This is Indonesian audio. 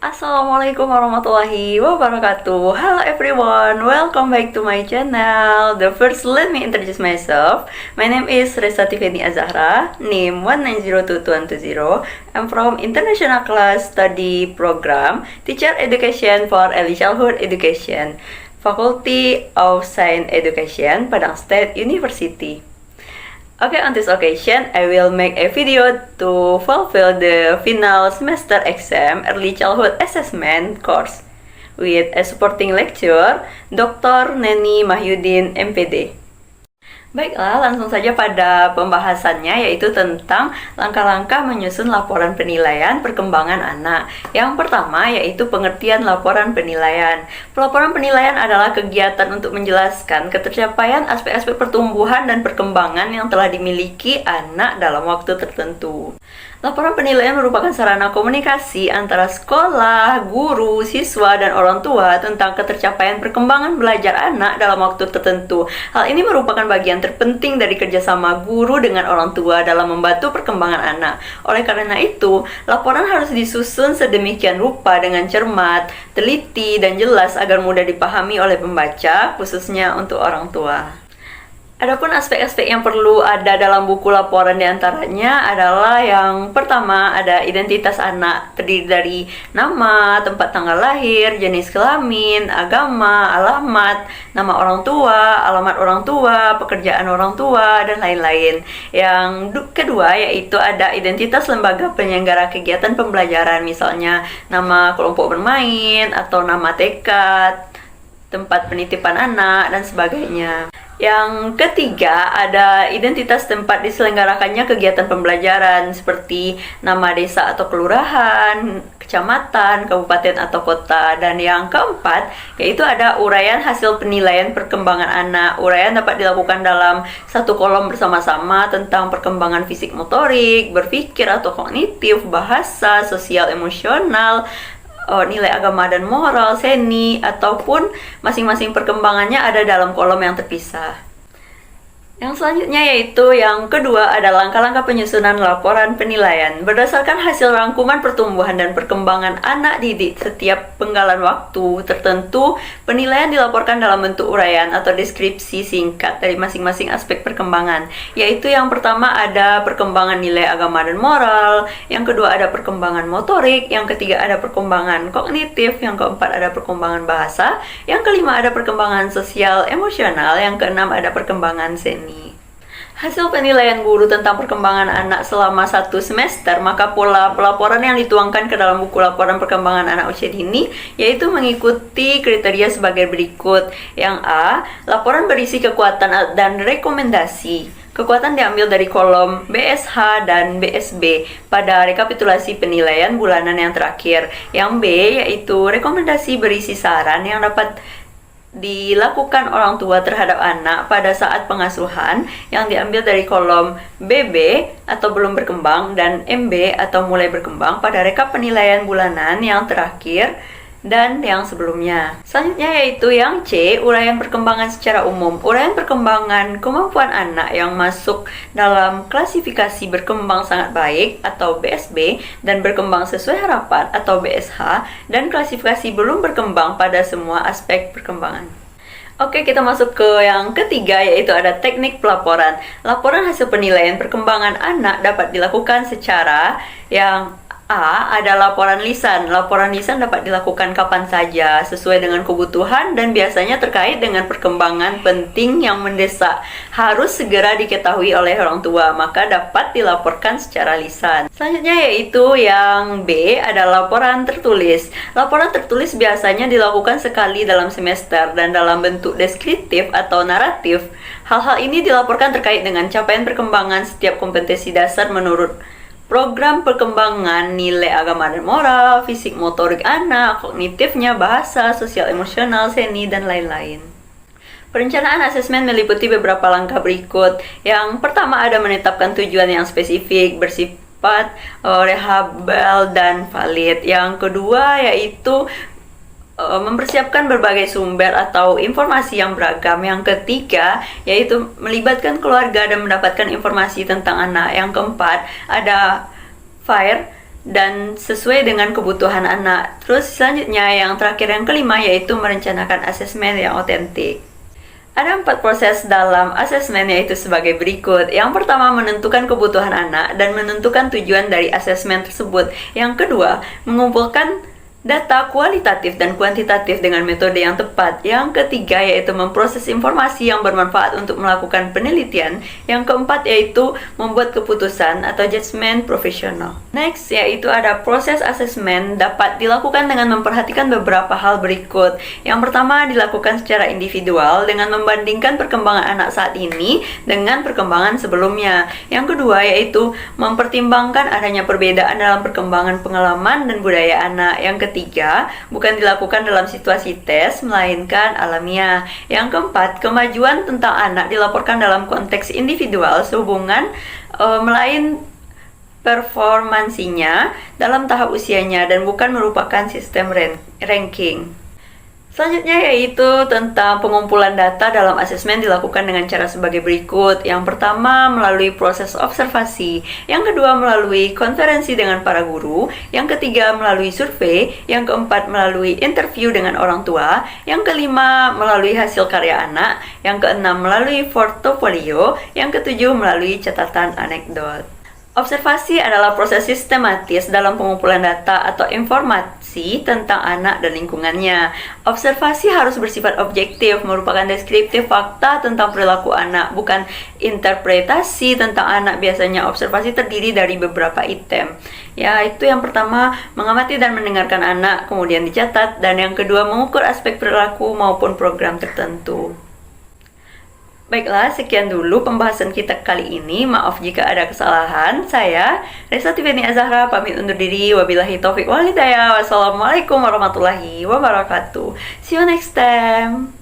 Assalamualaikum warahmatullahi wabarakatuh. Hello everyone, welcome back to my channel. The first, let me introduce myself. My name is Resa Tifeni Azahra, name 1902120. I'm from International Class Study Program, Teacher Education for Early Childhood Education, Faculty of Science Education, Padang State University. Okay, on this occasion, I will make a video to fulfill the final semester exam Early Childhood Assessment course with a supporting lecture, Dr. Neni Mahyudin, MPD. Baiklah, langsung saja pada pembahasannya, yaitu tentang langkah-langkah menyusun laporan penilaian perkembangan anak. Yang pertama yaitu pengertian laporan penilaian. Pelaporan penilaian adalah kegiatan untuk menjelaskan ketercapaian aspek-aspek pertumbuhan dan perkembangan yang telah dimiliki anak dalam waktu tertentu. Laporan penilaian merupakan sarana komunikasi antara sekolah, guru, siswa, dan orang tua tentang ketercapaian perkembangan belajar anak dalam waktu tertentu. Hal ini merupakan bagian terpenting dari kerjasama guru dengan orang tua dalam membantu perkembangan anak. Oleh karena itu, laporan harus disusun sedemikian rupa dengan cermat, teliti, dan jelas agar mudah dipahami oleh pembaca, khususnya untuk orang tua. Adapun aspek-aspek yang perlu ada dalam buku laporan diantaranya adalah yang pertama ada identitas anak, terdiri dari nama, tempat tanggal lahir, jenis kelamin, agama, alamat, nama orang tua, alamat orang tua, pekerjaan orang tua, dan lain-lain. Yang kedua yaitu ada identitas lembaga penyelenggara kegiatan pembelajaran, misalnya nama kelompok bermain atau nama tekad, tempat penitipan anak, dan sebagainya. Yang ketiga, ada identitas tempat diselenggarakannya kegiatan pembelajaran seperti nama desa atau kelurahan, kecamatan, kabupaten atau kota. Dan yang keempat, yaitu ada uraian hasil penilaian perkembangan anak. Uraian dapat dilakukan dalam satu kolom bersama-sama tentang perkembangan fisik motorik, berpikir atau kognitif, bahasa, sosial, emosional, nilai agama dan moral, seni, ataupun masing-masing perkembangannya ada dalam kolom yang terpisah. Yang selanjutnya yaitu yang kedua ada langkah-langkah penyusunan laporan penilaian. Berdasarkan hasil rangkuman pertumbuhan dan perkembangan anak didik setiap penggalan waktu tertentu, penilaian dilaporkan dalam bentuk uraian atau deskripsi singkat dari masing-masing aspek perkembangan. Yaitu yang pertama ada perkembangan nilai agama dan moral, yang kedua ada perkembangan motorik, yang ketiga ada perkembangan kognitif, yang keempat ada perkembangan bahasa, yang kelima ada perkembangan sosial emosional, yang keenam ada perkembangan seni. Hasil penilaian guru tentang perkembangan anak selama satu semester, maka pola pelaporan yang dituangkan ke dalam buku laporan perkembangan anak usia dini yaitu mengikuti kriteria sebagai berikut. Yang A, laporan berisi kekuatan dan rekomendasi. Kekuatan diambil dari kolom BSH dan BSB pada rekapitulasi penilaian bulanan yang terakhir. Yang B, yaitu rekomendasi berisi saran yang dapat dilakukan orang tua terhadap anak pada saat pengasuhan yang diambil dari kolom BB atau belum berkembang dan MB atau mulai berkembang pada rekap penilaian bulanan yang terakhir dan yang sebelumnya. Selanjutnya yaitu yang C, uraian perkembangan secara umum. Uraian perkembangan kemampuan anak yang masuk dalam klasifikasi berkembang sangat baik atau BSB dan berkembang sesuai harapan atau BSH dan klasifikasi belum berkembang pada semua aspek perkembangan. Oke, kita masuk ke yang ketiga yaitu ada teknik pelaporan. Laporan hasil penilaian perkembangan anak dapat dilakukan secara yang A, ada laporan lisan. Laporan lisan dapat dilakukan kapan saja sesuai dengan kebutuhan dan biasanya terkait dengan perkembangan penting yang mendesak, harus segera diketahui oleh orang tua, maka dapat dilaporkan secara lisan. Selanjutnya yaitu yang B, ada laporan tertulis. Laporan tertulis biasanya dilakukan sekali dalam semester dan dalam bentuk deskriptif atau naratif. Hal-hal ini dilaporkan terkait dengan capaian perkembangan setiap kompetensi dasar menurut program perkembangan nilai agama dan moral, fisik motorik anak, kognitifnya, bahasa, sosial emosional, seni, dan lain-lain. Perencanaan asesmen meliputi beberapa langkah berikut. Yang pertama ada menetapkan tujuan yang spesifik, bersifat rehabel dan valid. Yang kedua yaitu mempersiapkan berbagai sumber atau informasi yang beragam. Yang ketiga yaitu melibatkan keluarga dan mendapatkan informasi tentang anak. Yang keempat ada FIRE dan sesuai dengan kebutuhan anak. Terus selanjutnya yang terakhir yang kelima yaitu merencanakan asesmen yang otentik. Ada 4 proses dalam asesmen yaitu sebagai berikut. Yang pertama menentukan kebutuhan anak dan menentukan tujuan dari asesmen tersebut. Yang kedua mengumpulkan data kualitatif dan kuantitatif dengan metode yang tepat. Yang ketiga yaitu memproses informasi yang bermanfaat untuk melakukan penelitian. Yang keempat yaitu membuat keputusan atau judgement profesional. Next yaitu ada proses asesmen dapat dilakukan dengan memperhatikan beberapa hal berikut. Yang pertama dilakukan secara individual dengan membandingkan perkembangan anak saat ini dengan perkembangan sebelumnya. Yang kedua yaitu mempertimbangkan adanya perbedaan dalam perkembangan pengalaman dan budaya anak. Yang ketiga, bukan dilakukan dalam situasi tes, melainkan alamiah. Yang keempat, kemajuan tentang anak dilaporkan dalam konteks individual sehubungan melain performansinya dalam tahap usianya dan bukan merupakan sistem ranking. Selanjutnya yaitu tentang pengumpulan data dalam asesmen dilakukan dengan cara sebagai berikut. Yang pertama melalui proses observasi, yang kedua melalui konferensi dengan para guru, yang ketiga melalui survei, yang keempat melalui interview dengan orang tua, yang kelima melalui hasil karya anak, yang keenam melalui portofolio, yang ketujuh melalui catatan anekdot. Observasi adalah proses sistematis dalam pengumpulan data atau informasi tentang anak dan lingkungannya. Observasi harus bersifat objektif, merupakan deskriptif fakta tentang perilaku anak, bukan interpretasi tentang anak. Biasanya observasi terdiri dari beberapa item. Ya, itu yang pertama, mengamati dan mendengarkan anak, kemudian dicatat, dan yang kedua, mengukur aspek perilaku maupun program tertentu. Baiklah, sekian dulu pembahasan kita kali ini. Maaf jika ada kesalahan. Saya, Resatifeni Azahra, pamit undur diri. Wabillahi taufiq wal hidayah. Wassalamualaikum warahmatullahi wabarakatuh. See you next time.